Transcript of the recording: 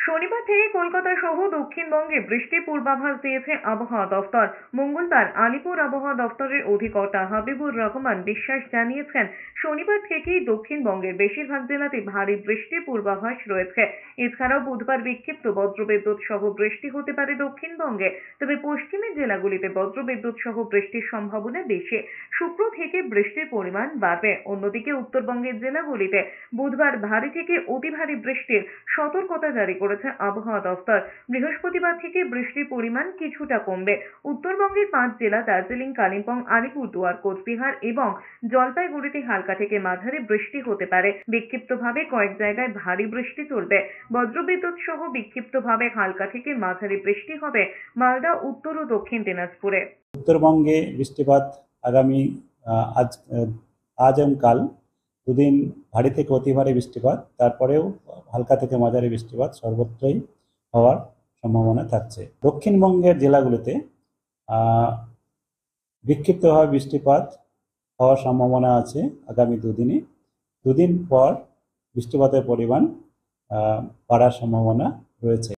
শনিবার থেকে কলকাতা সহ দক্ষিণবঙ্গে বৃষ্টির পূর্বাভাস দিয়েছে আবহাওয়া দফতর। মঙ্গলবার আলিপুর আবহাওয়া দফতরের অধিকর্তা হাবিবুর রহমান বিশ্বাস জানিয়েছেন, শনিবার থেকেই দক্ষিণবঙ্গের বেশিরভাগ জেলাতে ভারী বৃষ্টির পূর্বাভাস রয়েছে। এছাড়াও বুধবার বিক্ষিপ্ত বজ্রবিদ্যুৎ সহ বৃষ্টি হতে পারে দক্ষিণবঙ্গে, তবে পশ্চিমের জেলাগুলিতে বজ্রবিদ্যুৎ সহ বৃষ্টির সম্ভাবনা বেশি। শুক্র থেকে বৃষ্টির পরিমাণ বাড়বে। অন্যদিকে উত্তরবঙ্গের জেলাগুলিতে বুধবার ভারী থেকে অতি ভারী বৃষ্টির সতর্কতা জারি করেছে আবহাওয়া দফতর। বৃহস্পতিবার থেকে বৃষ্টির পরিমাণ কিছুটা কমবে। উত্তরবঙ্গের 5 জেলা দার্জিলিং, কালিম্পং, আলিপুরদুয়ার, কোচবিহার এবং জলপাইগুড়িতে হালকা থেকে মাঝারি বৃষ্টি হতে পারে। বিক্ষিপ্তভাবে কয়েক জায়গায় ভারী বৃষ্টি চলবে। বজ্রবিদ্যুৎ সহ বিক্ষিপ্তভাবে হালকা থেকে মাঝারি বৃষ্টি হবে মালদা, উত্তর ও দক্ষিণ দিনাজপুরে। উত্তরবঙ্গে বৃষ্টিপাত আগামী আজ আজ এবং কাল দুদিন ভারী থেকে অতি ভারী বৃষ্টিপাত, তারপরেও হালকা থেকে মাঝারি বৃষ্টিপাত সর্বত্রই হওয়ার সম্ভাবনা থাকছে। দক্ষিণবঙ্গের জেলাগুলিতে বিক্ষিপ্তভাবে বৃষ্টিপাত হওয়ার সম্ভাবনা আছে আগামী দুদিনে। দুদিন পর বৃষ্টিপাতের পরিমাণ বাড়ার সম্ভাবনা রয়েছে।